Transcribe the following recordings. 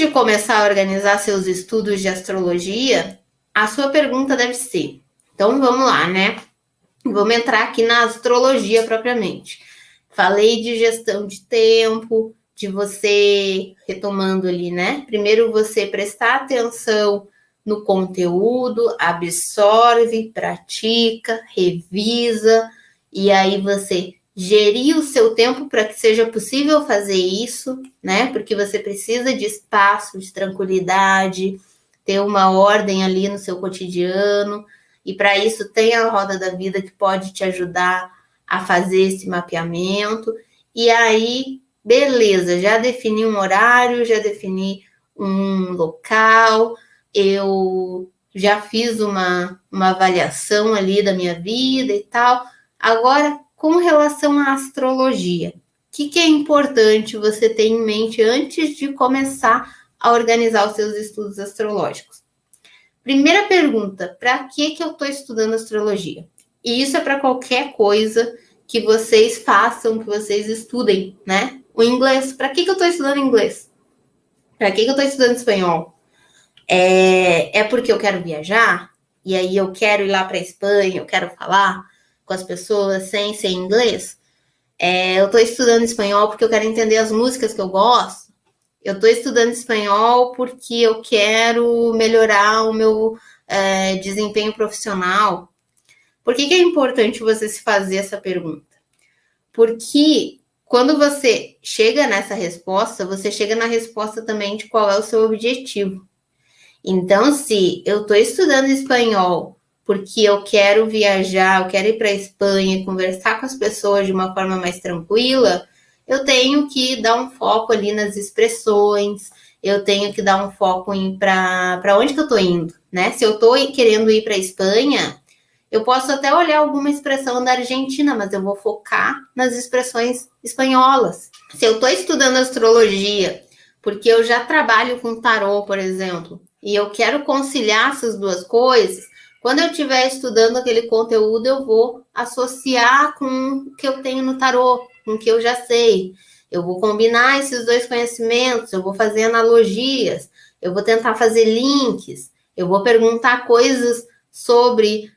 de começar a organizar seus estudos de astrologia, a sua pergunta deve ser, então vamos lá, né? Vamos entrar aqui na astrologia propriamente. Falei de gestão de tempo, de você, retomando ali, né? Primeiro você prestar atenção no conteúdo, absorve, pratica, revisa, e aí você gerir o seu tempo para que seja possível fazer isso, né? Porque você precisa de espaço, de tranquilidade, ter uma ordem ali no seu cotidiano, e para isso tem a Roda da Vida que pode te ajudar a fazer esse mapeamento. E aí, beleza, já defini um horário, já defini um local, eu já fiz uma avaliação ali da minha vida e tal. Agora, com relação à astrologia, o que é importante você ter em mente antes de começar a organizar os seus estudos astrológicos? Primeira pergunta, para que eu estou estudando astrologia? E isso é para qualquer coisa que vocês façam, que vocês estudem, né? O inglês, para que eu estou estudando inglês? Para que eu estou estudando espanhol? É porque eu quero viajar? E aí eu quero ir lá para a Espanha, eu quero falar com as pessoas sem ser inglês? Eu estou estudando espanhol porque eu quero entender as músicas que eu gosto? Eu estou estudando espanhol porque eu quero melhorar o meu desempenho profissional? Por que é importante você se fazer essa pergunta? Porque quando você chega nessa resposta, você chega na resposta também de qual é o seu objetivo. Então, se eu estou estudando espanhol porque eu quero viajar, eu quero ir para a Espanha, conversar com as pessoas de uma forma mais tranquila, eu tenho que dar um foco ali nas expressões, eu tenho que dar um foco para onde que eu estou indo, né? Se eu estou querendo ir para a Espanha, eu posso até olhar alguma expressão da Argentina, mas eu vou focar nas expressões espanholas. Se eu estou estudando astrologia porque eu já trabalho com tarô, por exemplo, e eu quero conciliar essas duas coisas, quando eu estiver estudando aquele conteúdo, eu vou associar com o que eu tenho no tarô, com o que eu já sei. Eu vou combinar esses dois conhecimentos, eu vou fazer analogias, eu vou tentar fazer links, eu vou perguntar coisas sobre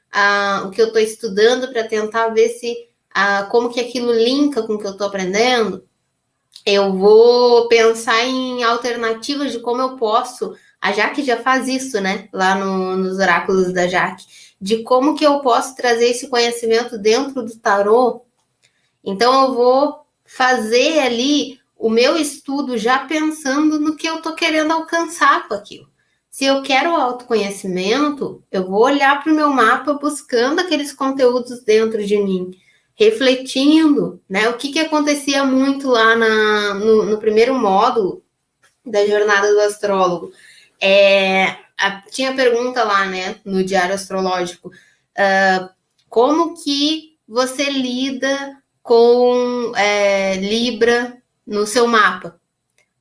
o que eu estou estudando para tentar ver se como que aquilo linka com o que eu estou aprendendo. Eu vou pensar em alternativas de como eu posso. A Jaque já faz isso, né? Lá nos oráculos da Jaque, de como que eu posso trazer esse conhecimento dentro do tarô. Então eu vou fazer ali o meu estudo já pensando no que eu estou querendo alcançar com aquilo. Se eu quero autoconhecimento, eu vou olhar para o meu mapa buscando aqueles conteúdos dentro de mim, refletindo, né? O que acontecia muito lá no primeiro módulo da jornada do astrólogo. Tinha pergunta lá, né, no diário astrológico, como que você lida com Libra no seu mapa?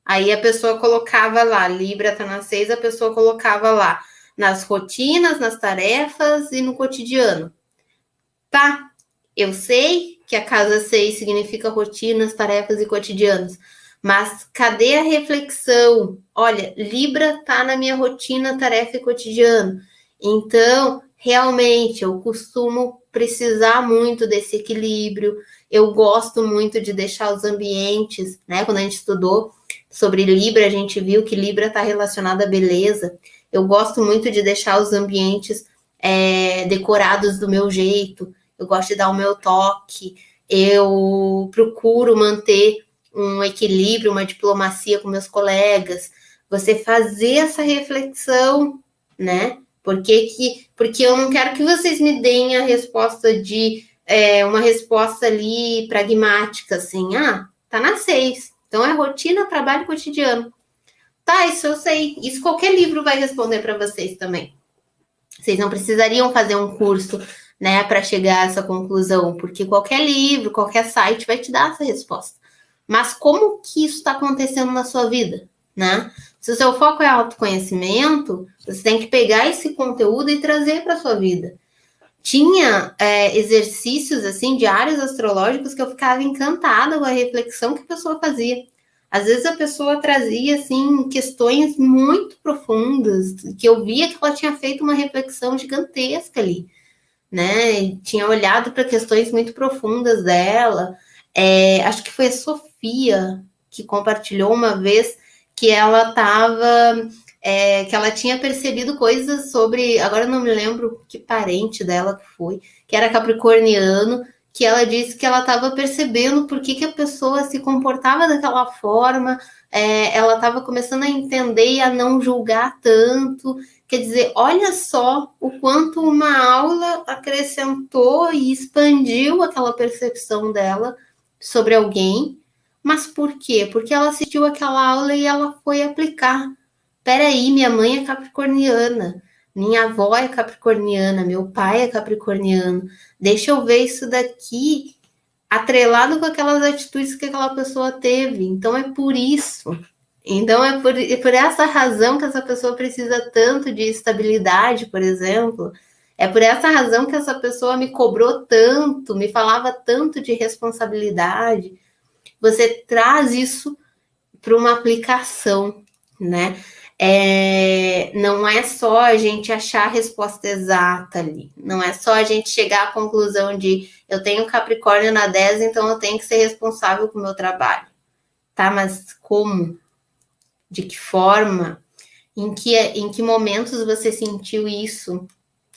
Aí a pessoa colocava lá, Libra tá na 6, a pessoa colocava lá, nas rotinas, nas tarefas e no cotidiano. Tá, eu sei que a casa 6 significa rotinas, tarefas e cotidianos, mas cadê a reflexão? Olha, Libra tá na minha rotina, tarefa e cotidiano. Então, realmente, eu costumo precisar muito desse equilíbrio. Eu gosto muito de deixar os ambientes, né? Quando a gente estudou sobre Libra, a gente viu que Libra está relacionada à beleza. Eu gosto muito de deixar os ambientes decorados do meu jeito. Eu gosto de dar o meu toque. Eu procuro manter um equilíbrio, uma diplomacia com meus colegas. Você fazer essa reflexão, né? Porque eu não quero que vocês me deem a resposta de uma resposta ali pragmática, assim, tá na 6. Então é rotina, trabalho cotidiano. Tá, isso eu sei. Isso qualquer livro vai responder para vocês também. Vocês não precisariam fazer um curso, né, para chegar a essa conclusão, porque qualquer livro, qualquer site vai te dar essa resposta. Mas como que isso está acontecendo na sua vida, né? Se o seu foco é autoconhecimento, você tem que pegar esse conteúdo e trazer para a sua vida. Tinha exercícios, assim, diários astrológicos que eu ficava encantada com a reflexão que a pessoa fazia. Às vezes a pessoa trazia, assim, questões muito profundas, que eu via que ela tinha feito uma reflexão gigantesca ali, né? E tinha olhado para questões muito profundas dela. Acho que foi a Sofia que compartilhou uma vez que ela estava... que ela tinha percebido coisas sobre... Agora eu não me lembro que parente dela que foi, que era capricorniano, que ela disse que ela estava percebendo por que a pessoa se comportava daquela forma, ela estava começando a entender e a não julgar tanto. Quer dizer, olha só o quanto uma aula acrescentou e expandiu aquela percepção dela sobre alguém. Mas por quê? Porque ela assistiu aquela aula e ela foi aplicar. Peraí, minha mãe é capricorniana, minha avó é capricorniana, meu pai é capricorniano. Deixa eu ver isso daqui atrelado com aquelas atitudes que aquela pessoa teve. Então é por isso. Então é por essa razão que essa pessoa precisa tanto de estabilidade, por exemplo. É por essa razão que essa pessoa me cobrou tanto, me falava tanto de responsabilidade. Você traz isso para uma aplicação, né? Não é só a gente achar a resposta exata ali, não é só a gente chegar à conclusão de eu tenho Capricórnio na 10, então eu tenho que ser responsável com o meu trabalho. Tá, mas como? De que forma? Em que momentos você sentiu isso?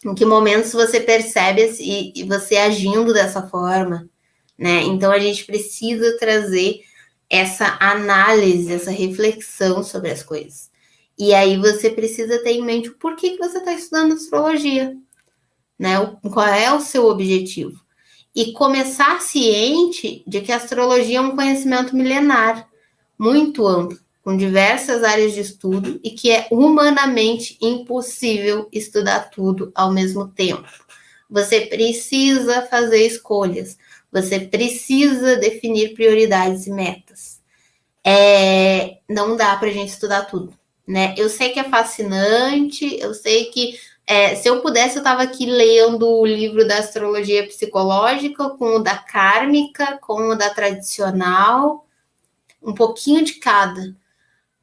Em que momentos você percebe e você agindo dessa forma? Né? Então a gente precisa trazer essa análise, essa reflexão sobre as coisas. E aí você precisa ter em mente o porquê que você está estudando astrologia, né? Qual é o seu objetivo? E começar ciente de que a astrologia é um conhecimento milenar, muito amplo, com diversas áreas de estudo e que é humanamente impossível estudar tudo ao mesmo tempo. Você precisa fazer escolhas, você precisa definir prioridades e metas. Não dá para a gente estudar tudo, né? Eu sei que é fascinante, eu sei que se eu pudesse, eu estava aqui lendo o livro da astrologia psicológica, com o da kármica, com o da tradicional, um pouquinho de cada.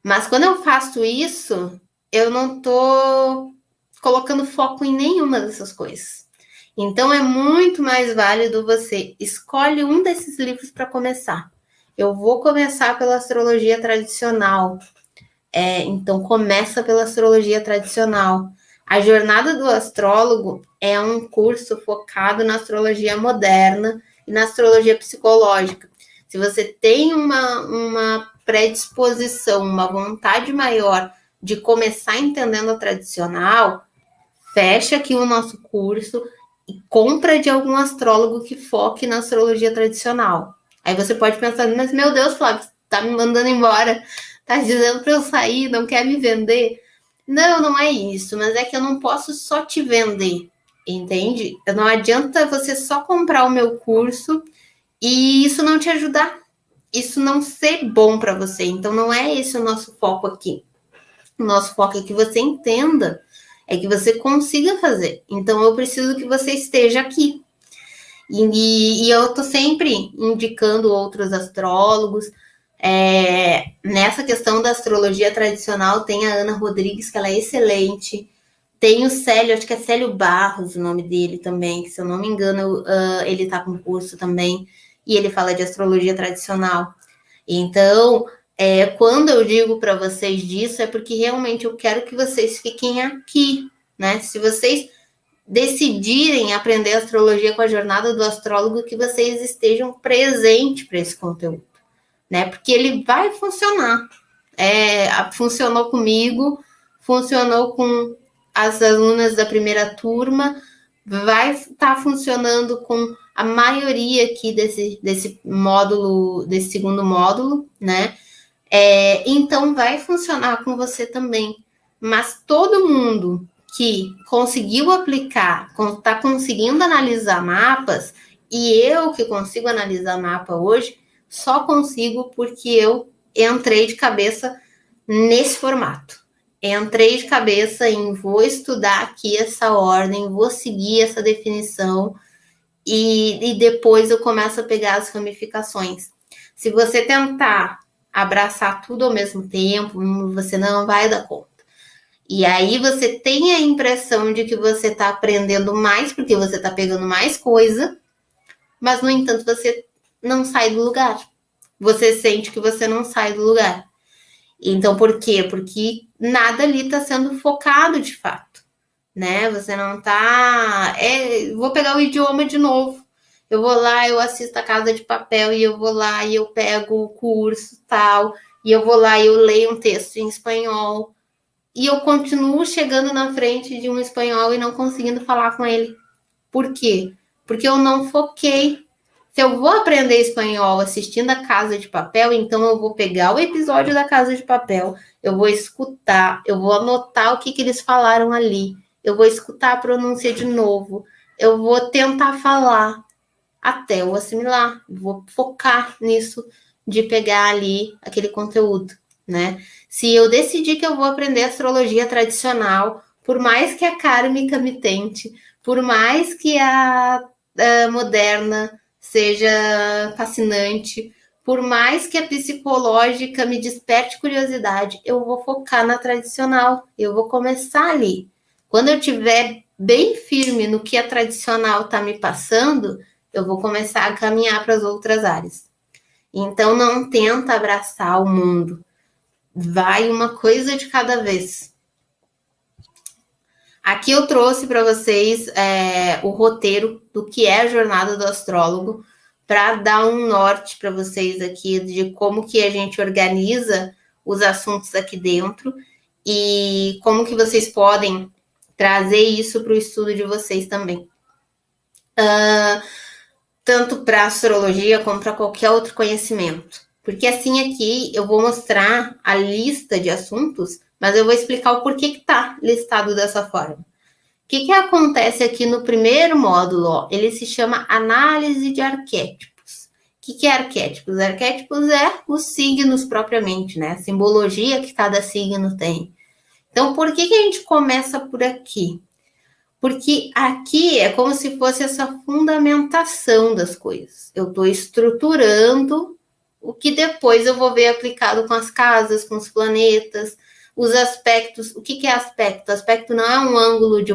Mas quando eu faço isso, eu não estou colocando foco em nenhuma dessas coisas. Então é muito mais válido você escolhe um desses livros para começar. Eu vou começar pela astrologia tradicional. Então começa pela astrologia tradicional. A jornada do astrólogo é um curso focado na astrologia moderna e na astrologia psicológica. Se você tem uma predisposição, uma vontade maior de começar entendendo a tradicional, fecha aqui o nosso curso e compra de algum astrólogo que foque na astrologia tradicional. Aí você pode pensar, mas meu Deus, Flávio, tá me mandando embora, tá dizendo para eu sair, não quer me vender. Não, não é isso, mas é que eu não posso só te vender, entende? Não adianta você só comprar o meu curso e isso não te ajudar, isso não ser bom para você. Então não é esse o nosso foco aqui. O nosso foco é que você entenda, é que você consiga fazer. Então eu preciso que você esteja aqui. E eu estou sempre indicando outros astrólogos. Nessa questão da astrologia tradicional, tem a Ana Rodrigues, que ela é excelente. Tem o Célio, acho que é Célio Barros o nome dele também, que se eu não me engano, ele está com curso também. E ele fala de astrologia tradicional. Então, quando eu digo para vocês disso, é porque realmente eu quero que vocês fiquem aqui, né? Se vocês decidirem aprender astrologia com a jornada do astrólogo, que vocês estejam presentes para esse conteúdo, né? Porque ele vai funcionar. Funcionou comigo, funcionou com as alunas da primeira turma, vai estar funcionando com a maioria aqui desse módulo, desse segundo módulo, né? Então vai funcionar com você também. Mas todo mundo que conseguiu aplicar, está conseguindo analisar mapas, e eu que consigo analisar mapa hoje, só consigo porque eu entrei de cabeça nesse formato. Entrei de cabeça em vou estudar aqui essa ordem, vou seguir essa definição, e depois eu começo a pegar as ramificações. Se você tentar abraçar tudo ao mesmo tempo, você não vai dar conta. E aí você tem a impressão de que você está aprendendo mais, porque você está pegando mais coisa, mas, no entanto, você não sai do lugar. Você sente que você não sai do lugar. Então, por quê? Porque nada ali está sendo focado de fato, né? Você não está... vou pegar o idioma de novo. Eu vou lá, eu assisto a Casa de Papel e eu vou lá e eu pego o curso tal, e eu vou lá e eu leio um texto em espanhol, e eu continuo chegando na frente de um espanhol e não conseguindo falar com ele. Por quê? Porque eu não foquei. Se eu vou aprender espanhol assistindo a Casa de Papel, então eu vou pegar o episódio da Casa de Papel, eu vou escutar, eu vou anotar o que eles falaram ali, eu vou escutar a pronúncia de novo, eu vou tentar falar até eu assimilar, vou focar nisso de pegar ali aquele conteúdo, né? Se eu decidir que eu vou aprender astrologia tradicional, por mais que a kármica me tente, por mais que a moderna seja fascinante, por mais que a psicológica me desperte curiosidade, eu vou focar na tradicional, eu vou começar ali. Quando eu tiver bem firme no que a tradicional está me passando, eu vou começar a caminhar para as outras áreas. Então, não tenta abraçar o mundo. Vai uma coisa de cada vez. Aqui eu trouxe para vocês o roteiro do que é a jornada do astrólogo, para dar um norte para vocês aqui de como que a gente organiza os assuntos aqui dentro e como que vocês podem trazer isso para o estudo de vocês também. Tanto para astrologia como para qualquer outro conhecimento. Porque assim aqui eu vou mostrar a lista de assuntos, mas eu vou explicar o porquê que está listado dessa forma. O que acontece aqui no primeiro módulo? Ó, ele se chama Análise de Arquétipos. O que é arquétipos? Arquétipos é os signos propriamente, né? A simbologia que cada signo tem. Então, por que a gente começa por aqui? Porque aqui é como se fosse essa fundamentação das coisas. Eu estou estruturando o que depois eu vou ver aplicado com as casas, com os planetas, os aspectos. O que é aspecto? Aspecto não é um ângulo de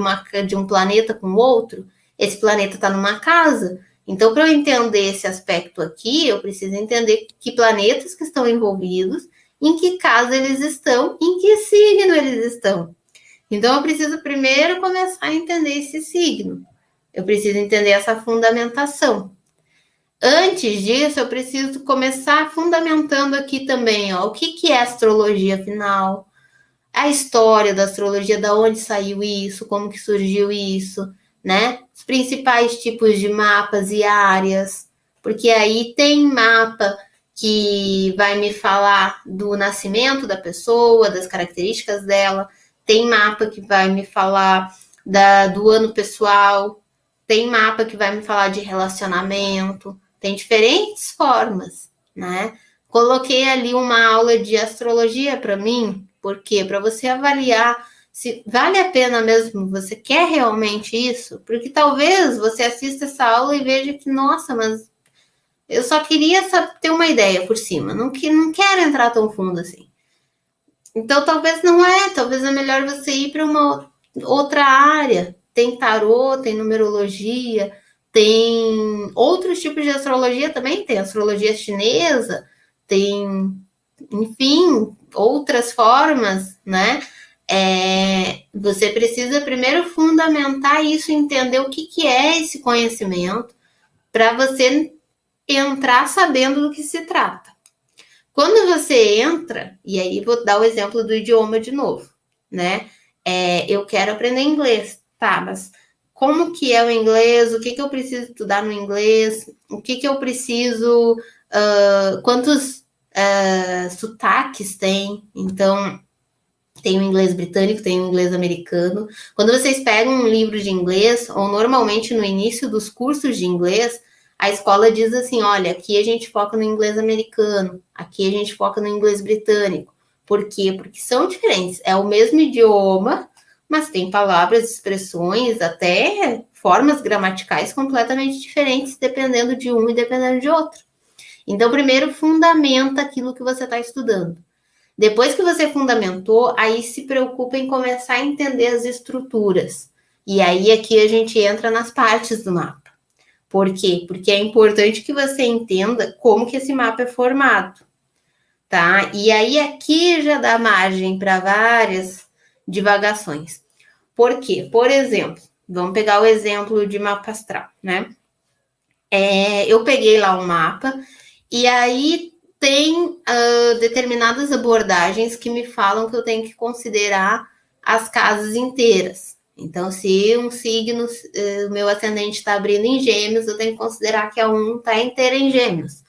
um planeta com o outro. Esse planeta está numa casa. Então, para eu entender esse aspecto aqui, eu preciso entender que planetas que estão envolvidos, em que casa eles estão, em que signo eles estão. Então, eu preciso primeiro começar a entender esse signo. Eu preciso entender essa fundamentação. Antes disso, eu preciso começar fundamentando aqui também, ó, o que é astrologia afinal, a história da astrologia, da onde saiu isso, como que surgiu isso, né? Os principais tipos de mapas e áreas, porque aí tem mapa que vai me falar do nascimento da pessoa, das características dela, tem mapa que vai me falar do ano pessoal, tem mapa que vai me falar de relacionamento, tem diferentes formas, né? Coloquei ali uma aula de astrologia para mim, porque para você avaliar se vale a pena mesmo, você quer realmente isso, porque talvez você assista essa aula e veja que, nossa, mas eu só queria ter uma ideia por cima, não quero entrar tão fundo assim. Então, talvez é melhor você ir para uma outra área. Tem tarô, tem numerologia, tem outros tipos de astrologia também, tem astrologia chinesa, tem, enfim, outras formas, né? Você precisa primeiro fundamentar isso, entender o que é esse conhecimento, para você entrar sabendo do que se trata. Quando você entra, e aí vou dar o exemplo do idioma de novo, né? Eu quero aprender inglês, tá, mas como que é o inglês? O que eu preciso estudar no inglês? O que eu preciso... quantos sotaques tem? Então, tem o inglês britânico, tem o inglês americano. Quando vocês pegam um livro de inglês, ou normalmente no início dos cursos de inglês, a escola diz assim, olha, aqui a gente foca no inglês americano, aqui a gente foca no inglês britânico. Por quê? Porque são diferentes. É o mesmo idioma, mas tem palavras, expressões, até formas gramaticais completamente diferentes, dependendo de um e dependendo de outro. Então, primeiro, fundamenta aquilo que você está estudando. Depois que você fundamentou, aí se preocupa em começar a entender as estruturas. E aí aqui a gente entra nas partes do mapa. Por quê? Porque é importante que você entenda como que esse mapa é formado, tá? E aí aqui já dá margem para várias divagações. Por quê? Por exemplo, vamos pegar o exemplo de mapa astral, né? Eu peguei lá um mapa e aí tem determinadas abordagens que me falam que eu tenho que considerar as casas inteiras. Então, se um signo, o meu ascendente está abrindo em Gêmeos, eu tenho que considerar que a 1 está inteira em Gêmeos,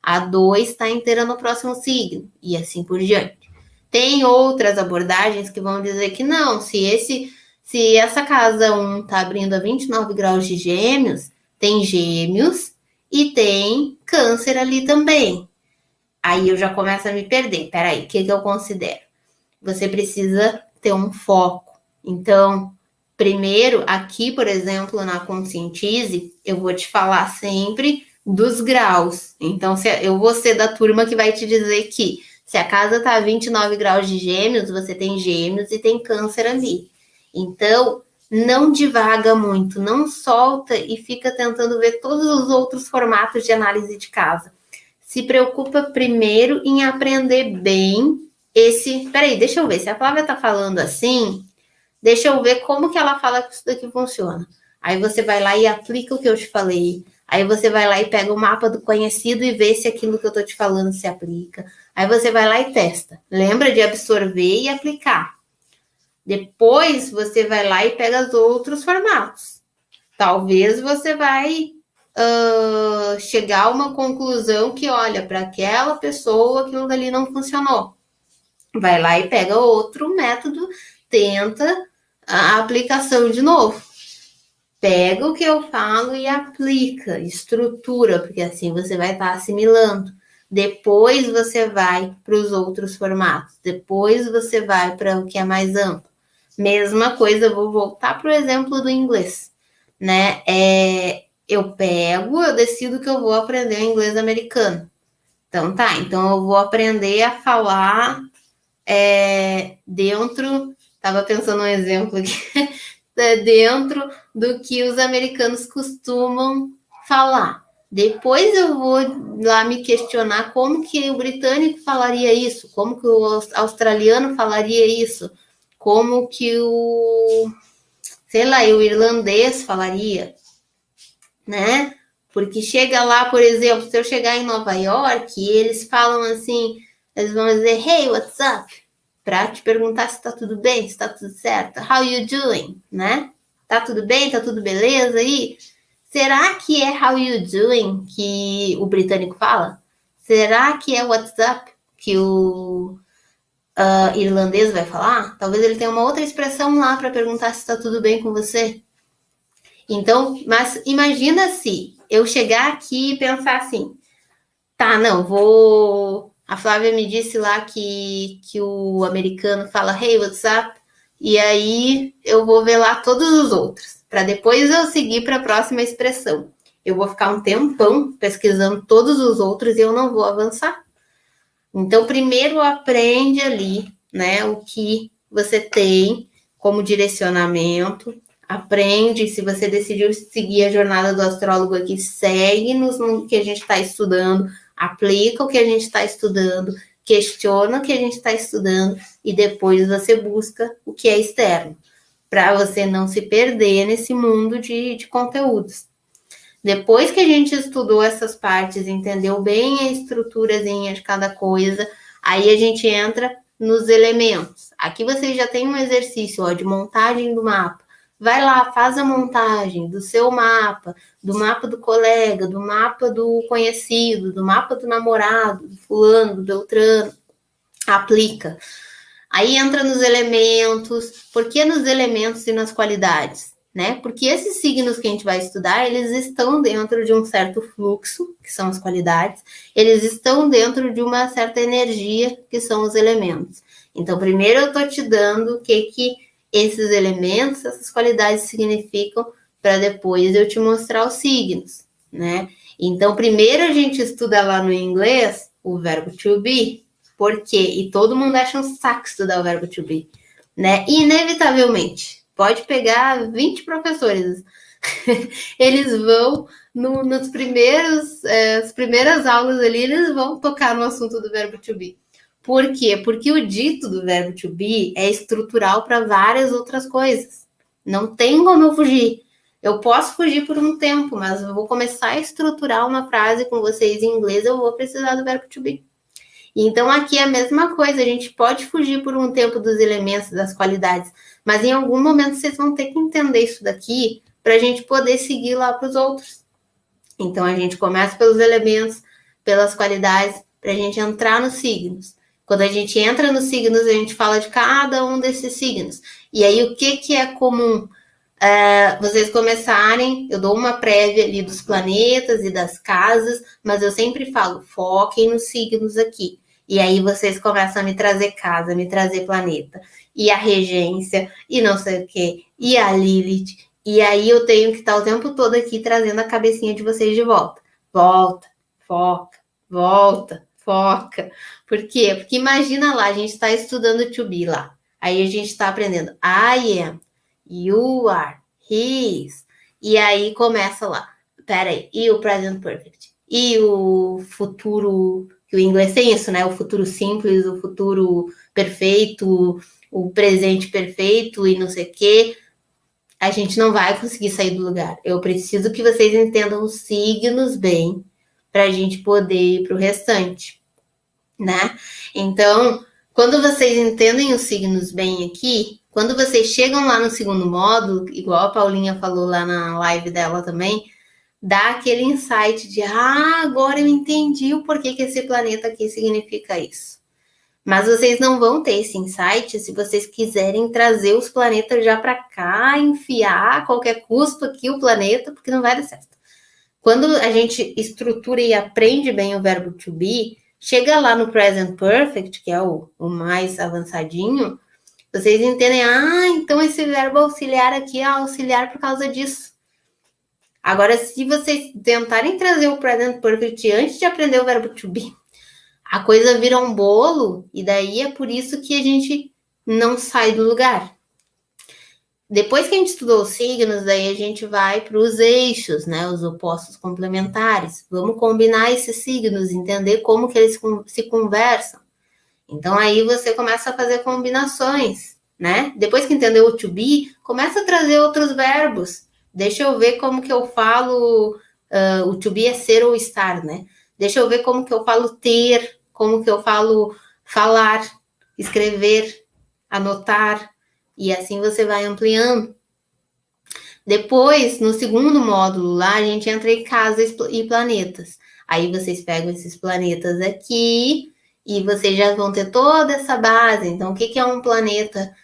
a 2 está inteira no próximo signo, e assim por diante. Tem outras abordagens que vão dizer que não, se essa casa 1 está abrindo a 29 graus de Gêmeos, tem Gêmeos e tem Câncer ali também. Aí eu já começo a me perder. Peraí, o que eu considero? Você precisa ter um foco. Então, primeiro, aqui, por exemplo, na Conscientize, eu vou te falar sempre dos graus. Então, eu vou ser da turma que vai te dizer que se a casa está a 29 graus de Gêmeos, você tem Gêmeos e tem Câncer ali. Então, não divaga muito, não solta e fica tentando ver todos os outros formatos de análise de casa. Se preocupa primeiro em aprender bem esse... Peraí, deixa eu ver, se a Flávia tá falando assim, deixa eu ver como que ela fala que isso daqui funciona. Aí você vai lá e aplica o que eu te falei. Aí você vai lá e pega o mapa do conhecido e vê se aquilo que eu tô te falando se aplica. Aí você vai lá e testa. Lembra de absorver e aplicar. Depois você vai lá e pega os outros formatos. Talvez você vai chegar a uma conclusão que, olha, para aquela pessoa aquilo dali não funcionou. Vai lá e pega outro método, tenta a aplicação de novo. Pega o que eu falo e aplica, estrutura, porque assim você vai estar assimilando. Depois você vai para os outros formatos. Depois você vai para o que é mais amplo. Mesma coisa, eu vou voltar para o exemplo do inglês, né? Eu decido que eu vou aprender inglês americano. Então tá, então eu vou aprender a falar dentro, estava pensando um exemplo aqui, dentro do que os americanos costumam falar. Depois eu vou lá me questionar como que o britânico falaria isso, como que o australiano falaria isso, como que o irlandês falaria, né? Porque chega lá, por exemplo, se eu chegar em Nova York, eles falam assim, eles vão dizer, hey, what's up? Para te perguntar se tá tudo bem, se tá tudo certo. How you doing, né? Tá tudo bem? Tá tudo beleza aí? Será que é how you doing que o britânico fala? Será que é what's up que o irlandês vai falar? Talvez ele tenha uma outra expressão lá para perguntar se tá tudo bem com você. Então, mas imagina se eu chegar aqui e pensar assim, tá, não, vou... A Flávia me disse lá que o americano fala hey, what's up? E aí eu vou ver lá todos os outros, para depois eu seguir para a próxima expressão. Eu vou ficar um tempão pesquisando todos os outros e eu não vou avançar. Então, primeiro aprende ali, né, o que você tem como direcionamento, aprende, se você decidiu seguir a jornada do astrólogo aqui, segue no que a gente está estudando, aplica o que a gente está estudando, questiona o que a gente está estudando e depois você busca o que é externo, para você não se perder nesse mundo de conteúdos. Depois que a gente estudou essas partes, entendeu bem a estruturazinha de cada coisa, aí a gente entra nos elementos. Aqui você já tem um exercício de montagem do mapa. Vai lá, faz a montagem do seu mapa, do mapa do colega, do mapa do conhecido, do mapa do namorado, do fulano, do beltrano. Aplica. Aí entra nos elementos. Por que nos elementos e nas qualidades? Né? Porque esses signos que a gente vai estudar, eles estão dentro de um certo fluxo, que são as qualidades, eles estão dentro de uma certa energia, que são os elementos. Então, primeiro eu estou te dando o que esses elementos, essas qualidades significam, para depois eu te mostrar os signos, né? Então, primeiro a gente estuda lá no inglês o verbo to be. Por quê? E todo mundo acha um saco estudar o verbo to be, né? Inevitavelmente. Pode pegar 20 professores. Eles vão, nos primeiros, as primeiras aulas ali, eles vão tocar no assunto do verbo to be. Por quê? Porque o dito do verbo to be é estrutural para várias outras coisas. Não tem como eu fugir. Eu posso fugir por um tempo, mas eu vou começar a estruturar uma frase com vocês em inglês, eu vou precisar do verbo to be. Então, aqui é a mesma coisa, a gente pode fugir por um tempo dos elementos, das qualidades, mas em algum momento vocês vão ter que entender isso daqui para a gente poder seguir lá para os outros. Então, a gente começa pelos elementos, pelas qualidades, para a gente entrar nos signos. Quando a gente entra nos signos, a gente fala de cada um desses signos. E aí, o que é comum? Vocês começarem, eu dou uma prévia ali dos planetas e das casas, mas eu sempre falo, foquem nos signos aqui. E aí vocês começam a me trazer casa, me trazer planeta, e a regência, e não sei o quê, e a Lilith. E aí eu tenho que estar o tempo todo aqui trazendo a cabecinha de vocês de volta. Volta, foca, volta, foca. Por quê? Porque imagina lá, a gente está estudando to be lá. Aí a gente está aprendendo I am, you are, he is. E aí começa lá. Peraí, e o present perfect? E o futuro, que o inglês tem isso, né? O futuro simples, o futuro perfeito, o presente perfeito e não sei o quê. A gente não vai conseguir sair do lugar. Eu preciso que vocês entendam os signos bem para a gente poder ir para o restante, né? Então, quando vocês entendem os signos bem aqui, quando vocês chegam lá no segundo módulo, igual a Paulinha falou lá na live dela também, dá aquele insight de, agora eu entendi o porquê que esse planeta aqui significa isso. Mas vocês não vão ter esse insight se vocês quiserem trazer os planetas já para cá, enfiar a qualquer custo aqui o planeta, porque não vai dar certo. Quando a gente estrutura e aprende bem o verbo to be, chega lá no present perfect, que é o mais avançadinho, vocês entendem, então esse verbo auxiliar aqui é auxiliar por causa disso. Agora, se vocês tentarem trazer o present perfect antes de aprender o verbo to be, a coisa vira um bolo, e daí é por isso que a gente não sai do lugar. Depois que a gente estudou os signos, daí a gente vai para os eixos, né? Os opostos complementares. Vamos combinar esses signos, entender como que eles se conversam. Então, aí você começa a fazer combinações, né? Depois que entendeu o to be, começa a trazer outros verbos. Deixa eu ver como que eu falo, o to be é ser ou estar, né? Deixa eu ver como que eu falo ter, como que eu falo falar, escrever, anotar, e assim você vai ampliando. Depois, no segundo módulo lá, a gente entra em casas e planetas. Aí vocês pegam esses planetas aqui e vocês já vão ter toda essa base. Então, o que é um planeta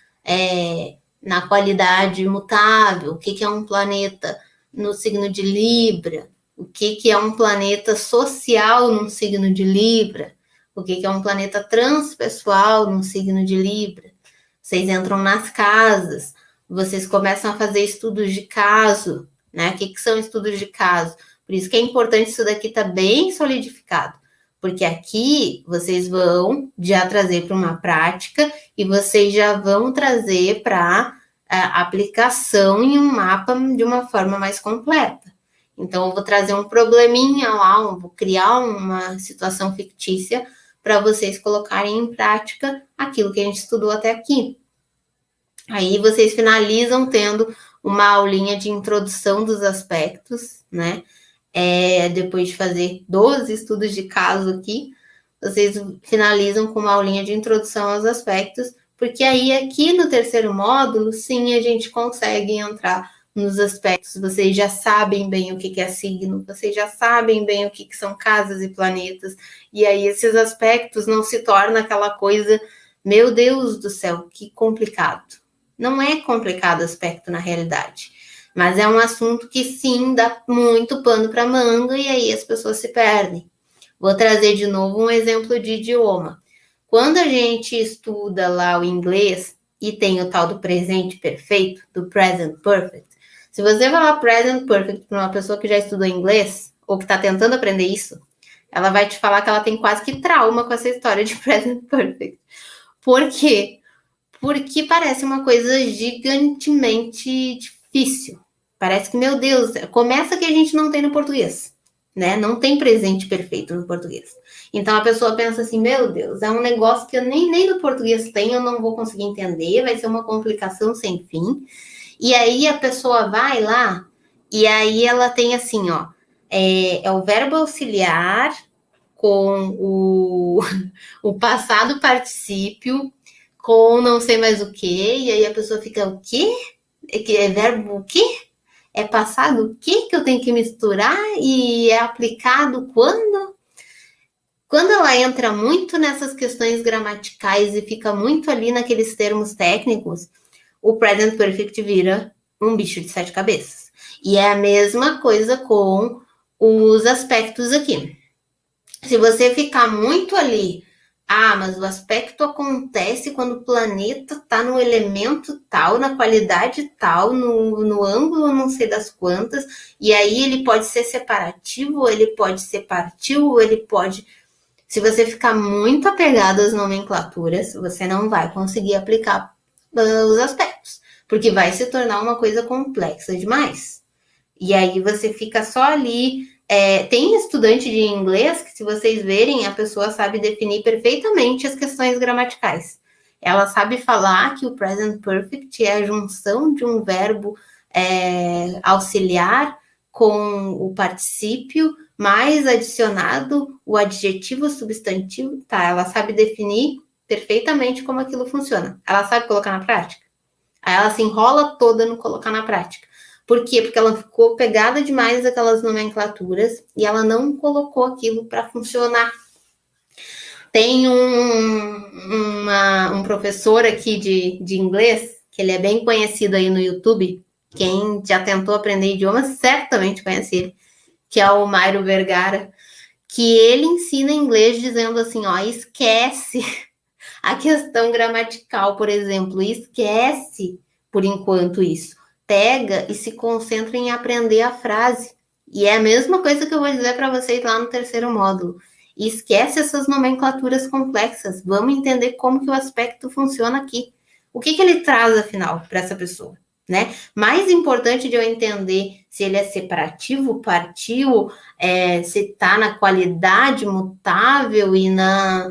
na qualidade imutável? O que é um planeta no signo de Libra? O que é um planeta social num signo de Libra? O que é um planeta transpessoal num signo de Libra? Vocês entram nas casas, vocês começam a fazer estudos de caso, né? O que são estudos de caso? Por isso que é importante isso daqui estar bem solidificado, porque aqui vocês vão já trazer para uma prática e vocês já vão trazer para aplicação em um mapa de uma forma mais completa. Então, eu vou trazer um probleminha lá, vou criar uma situação fictícia para vocês colocarem em prática aquilo que a gente estudou até aqui. Aí vocês finalizam tendo uma aulinha de introdução dos aspectos, né? Depois de fazer 12 estudos de caso aqui, vocês finalizam com uma aulinha de introdução aos aspectos, porque aí aqui no terceiro módulo, sim, a gente consegue entrar nos aspectos. Vocês já sabem bem o que é signo, vocês já sabem bem o que são casas e planetas, e aí esses aspectos não se tornam aquela coisa, meu Deus do céu, que complicado. Não é complicado aspecto na realidade, mas é um assunto que sim dá muito pano para manga e aí as pessoas se perdem. Vou trazer de novo um exemplo de idioma. Quando a gente estuda lá o inglês e tem o tal do presente perfeito, do present perfect, se você falar present perfect para uma pessoa que já estudou inglês, ou que está tentando aprender isso, ela vai te falar que ela tem quase que trauma com essa história de present perfect. Por quê? Porque parece uma coisa gigantemente difícil. Parece que, meu Deus, começa que a gente não tem no português, né? Não tem presente perfeito no português. Então a pessoa pensa assim, meu Deus, é um negócio que eu nem no português tenho, eu não vou conseguir entender, vai ser uma complicação sem fim. E aí a pessoa vai lá e aí ela tem assim, ó, é o verbo auxiliar com o passado particípio com não sei mais o que, e aí a pessoa fica, o quê? É verbo o quê? É passado o quê que eu tenho que misturar e é aplicado quando? Quando ela entra muito nessas questões gramaticais e fica muito ali naqueles termos técnicos, o present perfect vira um bicho de sete cabeças. E é a mesma coisa com os aspectos aqui. Se você ficar muito ali, mas o aspecto acontece quando o planeta está no elemento tal, na qualidade tal, no ângulo não sei das quantas, e aí ele pode ser separativo, ele pode ser partil, ele pode... Se você ficar muito apegado às nomenclaturas, você não vai conseguir aplicar os aspectos, porque vai se tornar uma coisa complexa demais. E aí você fica só ali... tem estudante de inglês que, se vocês verem, a pessoa sabe definir perfeitamente as questões gramaticais. Ela sabe falar que o present perfect é a junção de um verbo auxiliar com o particípio, mais adicionado o adjetivo substantivo. Tá, ela sabe definir perfeitamente como aquilo funciona. Ela sabe colocar na prática? Aí ela se enrola toda no colocar na prática. Por quê? Porque ela ficou pegada demais aquelas nomenclaturas e ela não colocou aquilo para funcionar. Tem um professor aqui de inglês, que ele é bem conhecido aí no YouTube. Quem já tentou aprender idiomas certamente conhece ele, que é o Mairo Vergara, que ele ensina inglês dizendo assim, ó, esquece a questão gramatical, por exemplo, esquece por enquanto isso. Pega e se concentra em aprender a frase. E é a mesma coisa que eu vou dizer para vocês lá no terceiro módulo. Esquece essas nomenclaturas complexas. Vamos entender como que o aspecto funciona aqui. O que ele traz, afinal, para essa pessoa, né? Mais importante de eu entender se ele é separativo, partiu, se está na qualidade mutável e na...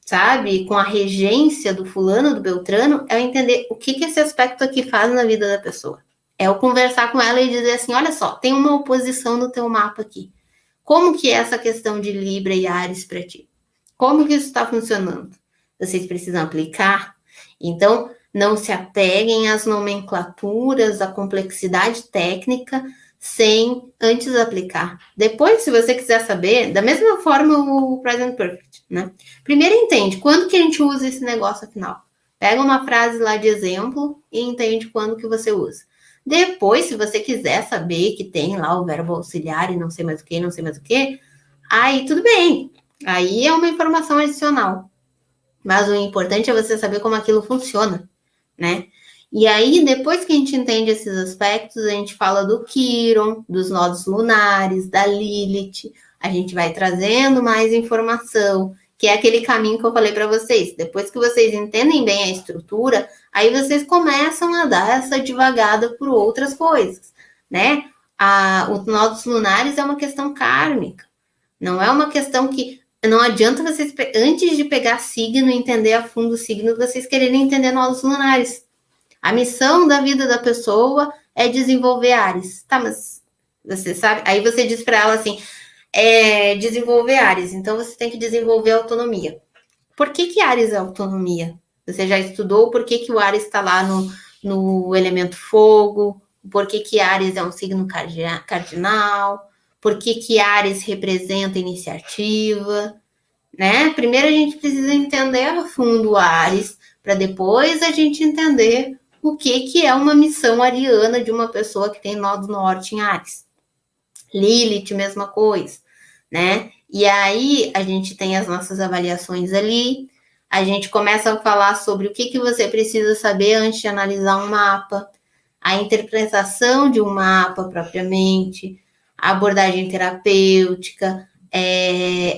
sabe, com a regência do fulano, do Beltrano, é eu entender o que esse aspecto aqui faz na vida da pessoa. É eu conversar com ela e dizer assim, olha só, tem uma oposição no teu mapa aqui. Como que é essa questão de Libra e Áries para ti? Como que isso está funcionando? Vocês precisam aplicar? Então, não se apeguem às nomenclaturas, à complexidade técnica, sem antes aplicar. Depois, se você quiser saber, da mesma forma o Present Perfect, né? Primeiro entende quando que a gente usa esse negócio afinal. Pega uma frase lá de exemplo e entende quando que você usa. Depois, se você quiser saber que tem lá o verbo auxiliar e não sei mais o que, não sei mais o que, aí tudo bem. Aí é uma informação adicional. Mas o importante é você saber como aquilo funciona, né? E aí, depois que a gente entende esses aspectos, a gente fala do Quiron, dos nodos lunares, da Lilith, a gente vai trazendo mais informação, que é aquele caminho que eu falei para vocês. Depois que vocês entendem bem a estrutura, aí vocês começam a dar essa divagada por outras coisas, né? Os nodos lunares é uma questão kármica, não é uma questão que... Não adianta vocês, antes de pegar signo e entender a fundo o signo, vocês quererem entender nodos lunares. A missão da vida da pessoa é desenvolver Áries. Tá, mas você sabe? Aí você diz para ela assim, desenvolver Áries, então você tem que desenvolver autonomia. Por que Áries é autonomia? Você já estudou por que o Áries está lá no elemento fogo? Por que Áries é um signo cardinal? Por que Áries representa iniciativa? Né? Primeiro a gente precisa entender a fundo Áries, para depois a gente entender o que é uma missão ariana de uma pessoa que tem nó do norte em Áries. Lilith, mesma coisa, né? E aí a gente tem as nossas avaliações ali, a gente começa a falar sobre o que você precisa saber antes de analisar um mapa, a interpretação de um mapa propriamente, abordagem terapêutica,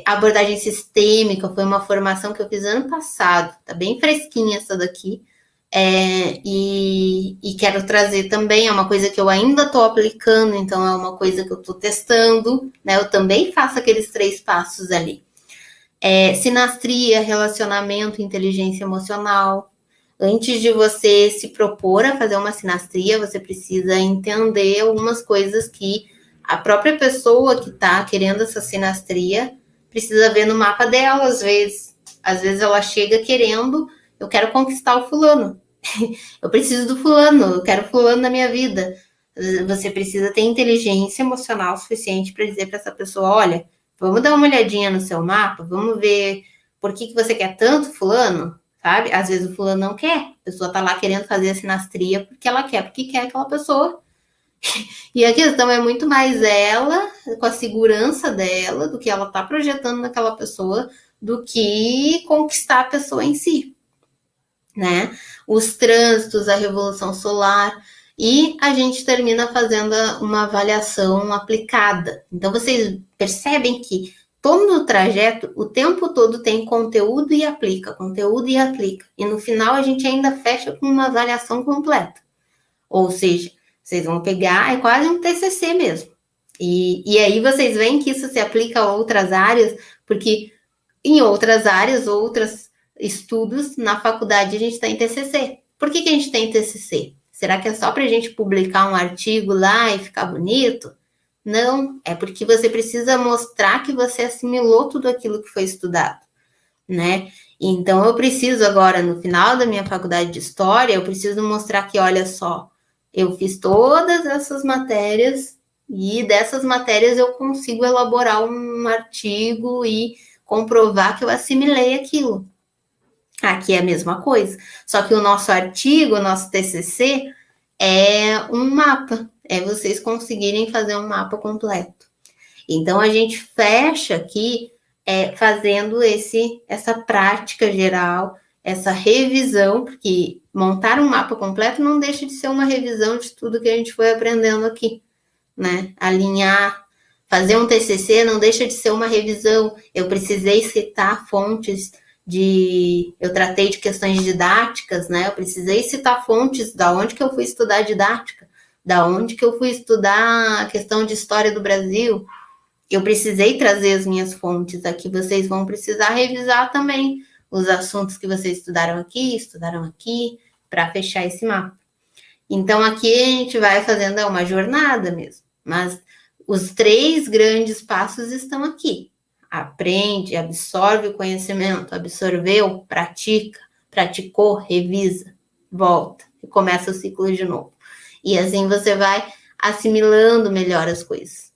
abordagem sistêmica, foi uma formação que eu fiz ano passado, tá bem fresquinha essa daqui, e quero trazer também, é uma coisa que eu ainda estou aplicando, então é uma coisa que eu estou testando, né? Eu também faço aqueles 3 passos ali. Sinastria, relacionamento, inteligência emocional. Antes de você se propor a fazer uma sinastria, você precisa entender algumas coisas que a própria pessoa que está querendo essa sinastria precisa ver no mapa dela, às vezes. Às vezes ela chega querendo, eu quero conquistar o fulano. Eu preciso do fulano, eu quero fulano na minha vida. Você precisa ter inteligência emocional suficiente para dizer para essa pessoa, olha, vamos dar uma olhadinha no seu mapa, vamos ver por que você quer tanto fulano, sabe? Às vezes o fulano não quer, a pessoa tá lá querendo fazer a sinastria porque ela quer, porque quer aquela pessoa. E a questão é muito mais ela, com a segurança dela, do que ela tá projetando naquela pessoa, do que conquistar a pessoa em si, né? Os trânsitos, a revolução solar, e a gente termina fazendo uma avaliação aplicada. Então, vocês percebem que todo o trajeto, o tempo todo tem conteúdo e aplica, conteúdo e aplica. E no final a gente ainda fecha com uma avaliação completa. Ou seja, vocês vão pegar, é quase um TCC mesmo. E aí vocês veem que isso se aplica a outras áreas, porque em outras áreas, outros estudos, na faculdade a gente tem TCC. Por que a gente tem TCC? Será que é só para a gente publicar um artigo lá e ficar bonito? Não, é porque você precisa mostrar que você assimilou tudo aquilo que foi estudado, né? Então eu preciso agora, no final da minha faculdade de História, eu preciso mostrar que, olha só, eu fiz todas essas matérias e dessas matérias eu consigo elaborar um artigo e comprovar que eu assimilei aquilo. Aqui é a mesma coisa, só que o nosso artigo, o nosso TCC, é um mapa, é vocês conseguirem fazer um mapa completo. Então, a gente fecha aqui fazendo essa prática geral, essa revisão, porque montar um mapa completo não deixa de ser uma revisão de tudo que a gente foi aprendendo aqui, né? Alinhar, fazer um TCC não deixa de ser uma revisão. Eu precisei citar fontes eu tratei de questões didáticas, né? Eu precisei citar fontes da onde que eu fui estudar didática, da onde que eu fui estudar a questão de história do Brasil. Eu precisei trazer as minhas fontes aqui, vocês vão precisar revisar também os assuntos que vocês estudaram aqui, para fechar esse mapa. Então, aqui a gente vai fazendo uma jornada mesmo, mas os 3 grandes passos estão aqui. Aprende, absorve o conhecimento, absorveu, pratica, praticou, revisa, volta e começa o ciclo de novo. E assim você vai assimilando melhor as coisas.